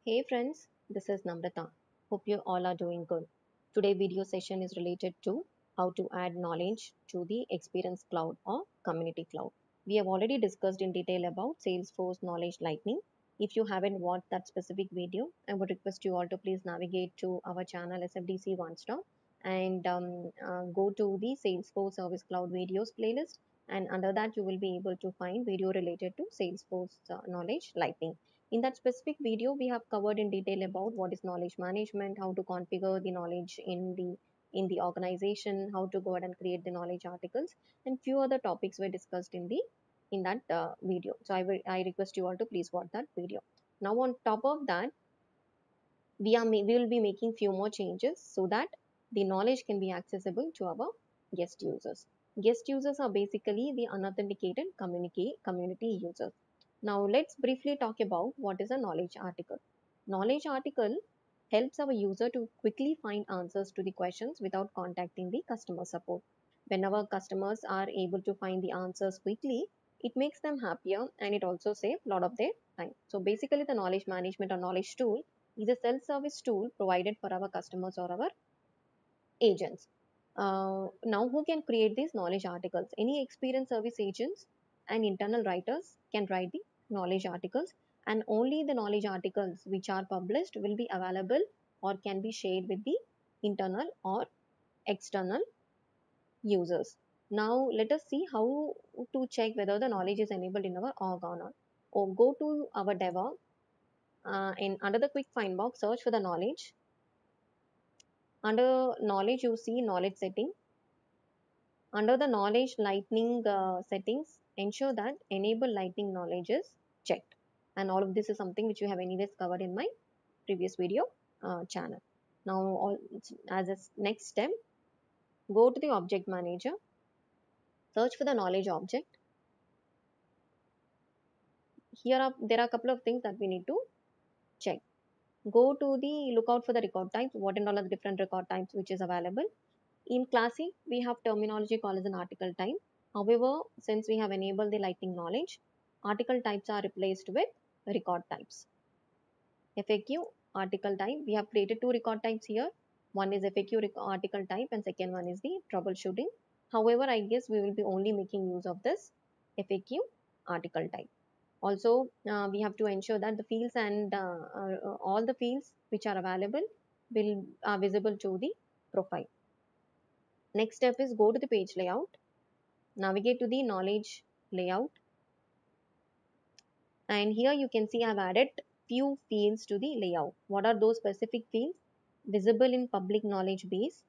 Hey friends, this is Namrata. Hope you all are doing good. Today video session is related to how to add knowledge to the Experience Cloud or Community Cloud. We have already discussed in detail about Salesforce Knowledge Lightning. If you haven't watched that specific video, I would request you all to please navigate to our channel SFDC One Stop and go to the Salesforce Service Cloud videos playlist, and under that you will be able to find video related to Salesforce Knowledge Lightning. In that specific video, we have covered in detail about what is knowledge management, how to configure the knowledge in the organization, how to go ahead and create the knowledge articles, and few other topics were discussed in that video. So I request you all to please watch that video. Now on top of that, we will be making few more changes so that the knowledge can be accessible to our guest users. Guest users are basically the unauthenticated community users. Now let's briefly talk about what is a knowledge article. Knowledge article helps our user to quickly find answers to the questions without contacting the customer support. When our customers are able to find the answers quickly, it makes them happier and it also saves a lot of their time. So basically the knowledge management or knowledge tool is a self-service tool provided for our customers or our agents. Now, who can create these knowledge articles? Any experienced service agents and internal writers can write the knowledge articles, and only the knowledge articles which are published will be available or can be shared with the internal or external users. Now, let us see how to check whether the knowledge is enabled in our org or not. Or go to our DevOps and under the quick find box, search for the knowledge. Under knowledge, you see knowledge setting. Under the knowledge lightning settings, ensure that enable lightning knowledge is checked. And all of this is something which you have anyways covered in my previous video channel. Now, as a next step, go to the object manager, search for the knowledge object. There are a couple of things that we need to check. Go to the lookout for the record types, what and all are the different record types which is available. In Classic, we have terminology called as an article type. However, since we have enabled the lightning knowledge, article types are replaced with record types. FAQ article type, we have created two record types here. One is FAQ article type and second one is the troubleshooting. However, I guess we will be only making use of this FAQ article type. Also, we have to ensure that the fields and all the fields which are available are visible to the profile. Next step is go to the page layout, navigate to the knowledge layout, and here you can see I've added few fields to the layout. What are those specific fields? Visible in public knowledge base,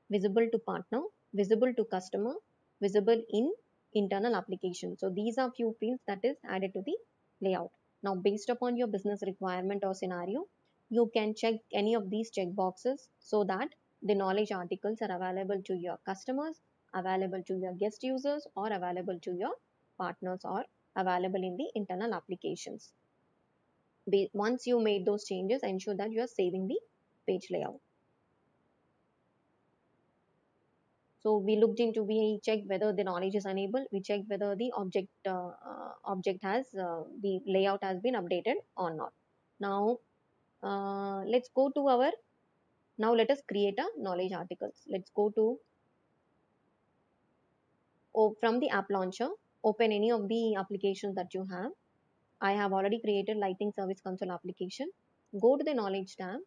visible to partner, visible to customer, visible in internal application. So these are few fields that is added to the layout. Now based upon your business requirement or scenario, you can check any of these check boxes so that the knowledge articles are available to your customers, available to your guest users, or available to your partners, or available in the internal applications. Once you made those changes, ensure that you are saving the page layout. So we checked whether the knowledge is enabled. We checked whether the object has the layout has been updated or not. Now let's go to our, now let us create a knowledge articles. Let's go to, from the app launcher, open any of the applications that you have. I have already created Lightning Service Console application. Go to the knowledge tab,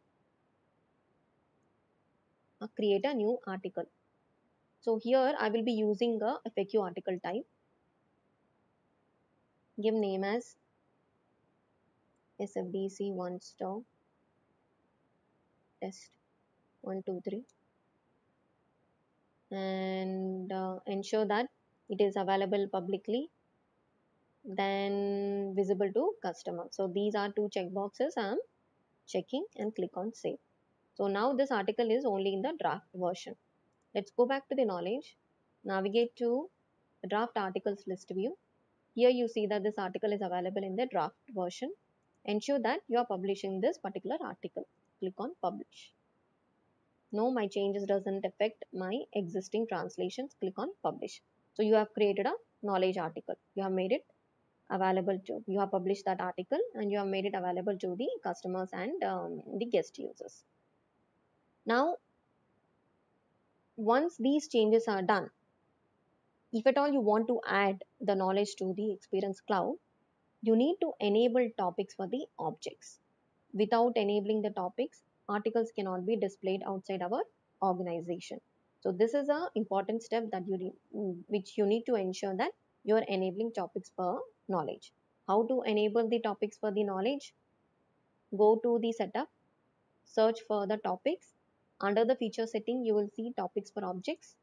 create a new article. So here I will be using a FAQ article type. Give name as SFDC one stop test 1 2 3, and ensure that it is available publicly, then visible to customer. So these are two check boxes I'm checking, and click on save. So now this article is only in the draft version. Let's go back to the knowledge, navigate to the draft articles list view. Here you see that this article is available in the draft version. Ensure that you are publishing this particular article. Click on publish. No, my changes doesn't affect my existing translations. Click on publish. So you have created a knowledge article. You have made it available to, you have published that article and you have made it available to the customers and the guest users. Now, once these changes are done, if at all you want to add the knowledge to the Experience Cloud, you need to enable topics for the objects. Without enabling the topics, articles cannot be displayed outside our organization. So this is a important step that which you need to ensure that you are enabling topics for knowledge. How to enable the topics for the knowledge? Go to the setup, search for the topics. Under the feature setting, you will see topics for objects.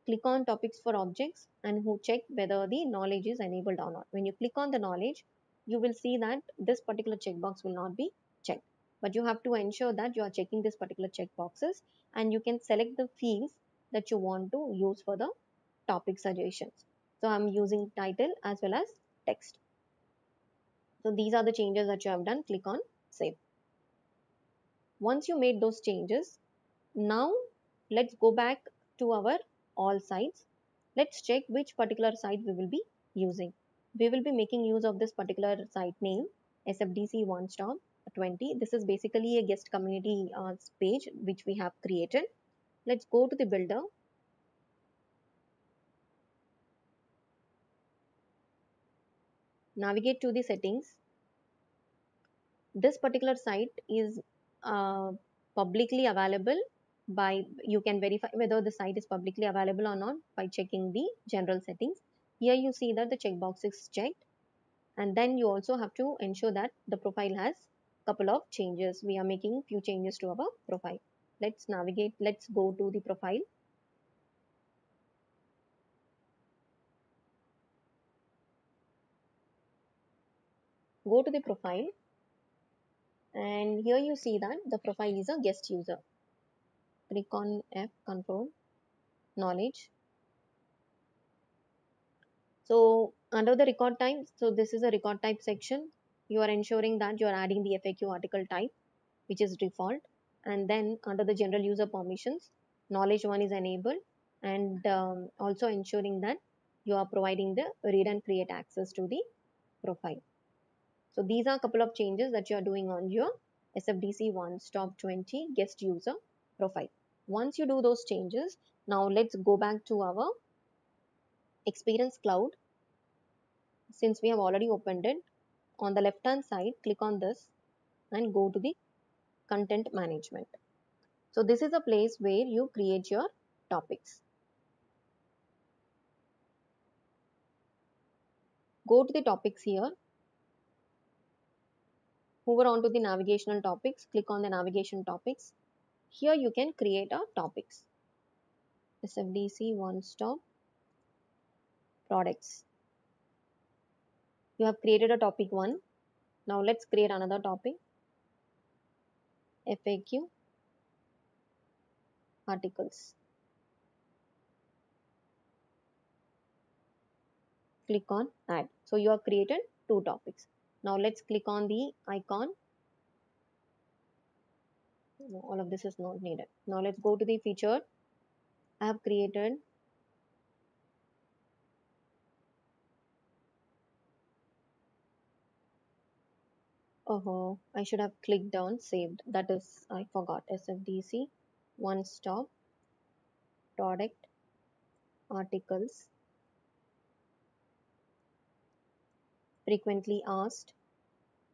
Click on topics for objects and who check whether the knowledge is enabled or not. When you click on the knowledge, you will see that this particular checkbox will not be checked. But you have to ensure that you are checking this particular checkboxes and you can select the fields that you want to use for the topic suggestions. So I'm using title as well as text. So these are the changes that you have done. Click on save. Once you made those changes, now let's go back to our all sites. Let's check which particular site we will be using. We will be making use of this particular site name, SFDC One Stop 20. This is basically a guest community page which we have created. Let's go to the builder. Navigate to the settings. This particular site is publicly available by, you can verify whether the site is publicly available or not by checking the general settings. Here you see that the checkbox is checked, and then you also have to ensure that the profile has couple of changes. We are making few changes to our profile. Let's navigate, let's go to the profile. Go to the profile, and here you see that the profile is a guest user. Click on F, control, knowledge. So under the record type, so this is a record type section. You are ensuring that you are adding the FAQ article type, which is default. And then under the general user permissions, knowledge one is enabled, and also ensuring that you are providing the read and create access to the profile. So these are a couple of changes that you are doing on your SFDC One Stop 20 guest user profile. Once you do those changes, now let's go back to our Experience Cloud. Since we have already opened it, on the left hand side, click on this and go to the content management. So this is a place where you create your topics. Go to the topics here, hover onto the navigational topics, click on the navigation topics. Here you can create a topics. SFDC One Stop Products. You have created a topic 1. Now let's create another topic. FAQ articles. Click on add. So you have created 2 topics. Now let's click on the icon. No, all of this is not needed. Now let's go to the featured. I have created I should have clicked on saved. That is, I forgot. SFDC One Stop Product Articles, Frequently Asked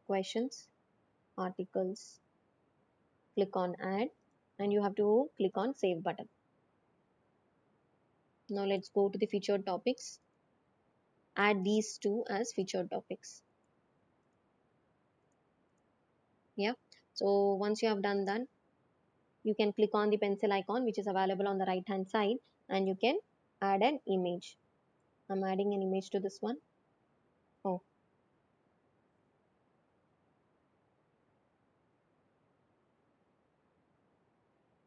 Questions, Articles. Click on add, and you have to click on save button. Now let's go to the featured topics. Add these 2 as featured topics. Yeah. So once you have done that, you can click on the pencil icon which is available on the right hand side, and you can add an image. I'm adding an image to this one. Oh,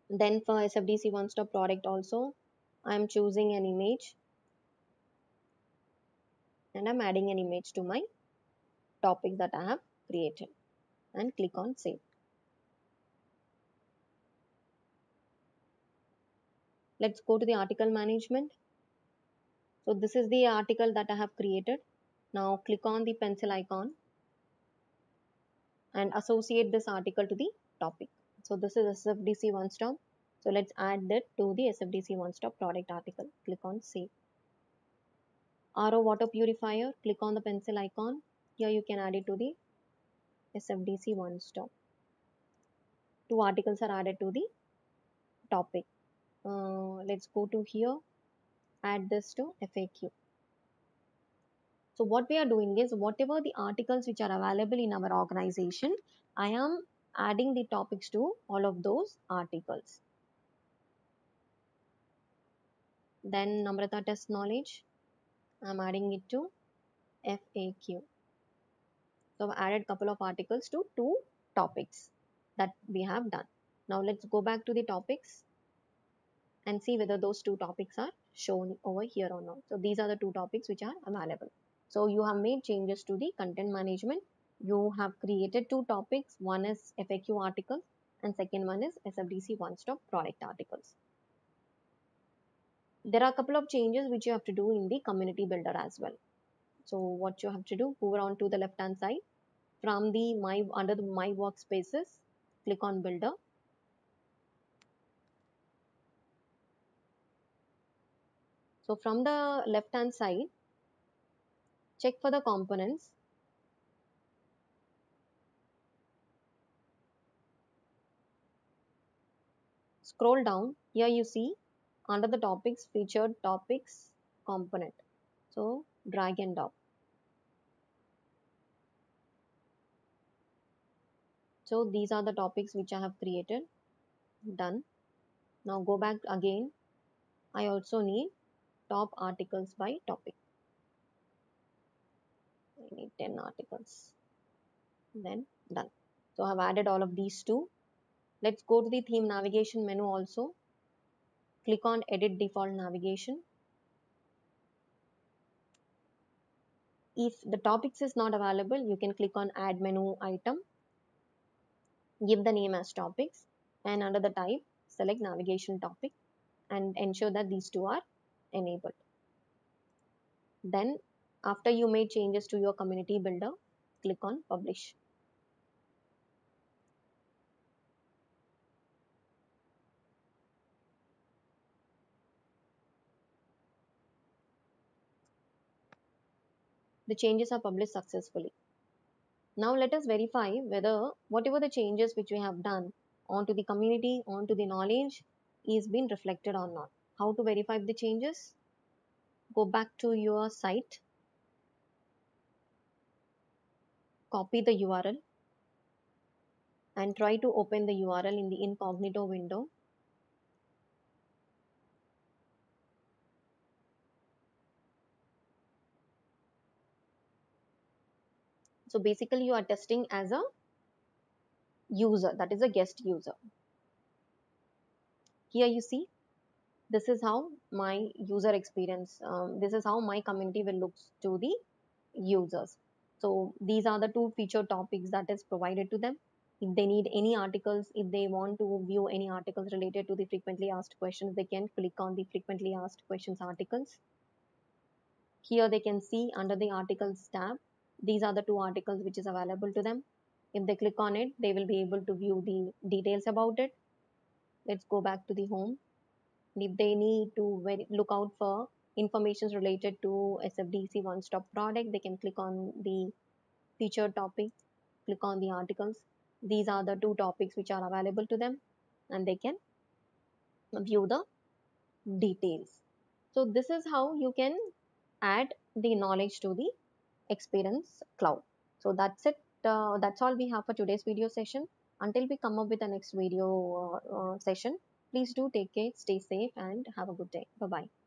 then for SFDC One Stop Product also, I'm choosing an image, and I'm adding an image to my topic that I have created, and click on save. Let's go to the article management. So this is the article that I have created. Now click on the pencil icon and associate this article to the topic. So this is SFDC one stop. So let's add that to the SFDC one stop product article. Click on save. RO water purifier, click on the pencil icon. Here you can add it to the SFDC one stop. Two articles are added to the topic. Let's go to here, add this to FAQ. So what we are doing is whatever the articles which are available in our organization, I am adding the topics to all of those articles. Then Namrata test knowledge, I'm adding it to FAQ. So I've added couple of articles to two topics that we have done. Now let's go back to the topics and see whether those two topics are shown over here or not. So these are the two topics which are available. So you have made changes to the content management. You have created two topics. One is FAQ articles and second one is SFDC one-stop product articles. There are a couple of changes which you have to do in the community builder as well. So what you have to do, move on to the left hand side. From the under the my workspaces, click on builder. So from the left hand side, check for the components. Scroll down. Here you see under the topics, featured topics component. So drag and drop. So these are the topics which I have created. Done. Now go back again. I also need top articles by topic. I need 10 articles. Then done. So I have added all of these two. Let's go to the theme navigation menu also. Click on edit default navigation. If the topics is not available, you can click on add menu item. Give the name as topics and under the type, select navigation topic and ensure that these two are enabled. Then after you made changes to your community builder, click on publish. The changes are published successfully. Now let us verify whether whatever the changes which we have done onto the community, onto the knowledge is being reflected or not. How to verify the changes? Go back to your site, copy the URL and try to open the URL in the incognito window. So basically you are testing as a user, that is a guest user. Here you see, this is how my user experience, this is how my community will look to the users. So these are the two featured topics that is provided to them. If they need any articles, if they want to view any articles related to the frequently asked questions, they can click on the frequently asked questions articles. Here they can see under the articles tab, these are the two articles which is available to them. If they click on it, they will be able to view the details about it. Let's go back to the home. If they need to look out for information related to SFDC one-stop product, they can click on the featured topic, click on the articles. These are the two topics which are available to them and they can view the details. So this is how you can add the knowledge to the Experience Cloud. So that's it. That's all we have for today's video session. Until we come up with the next video session, please do take care, stay safe and have a good day. Bye bye.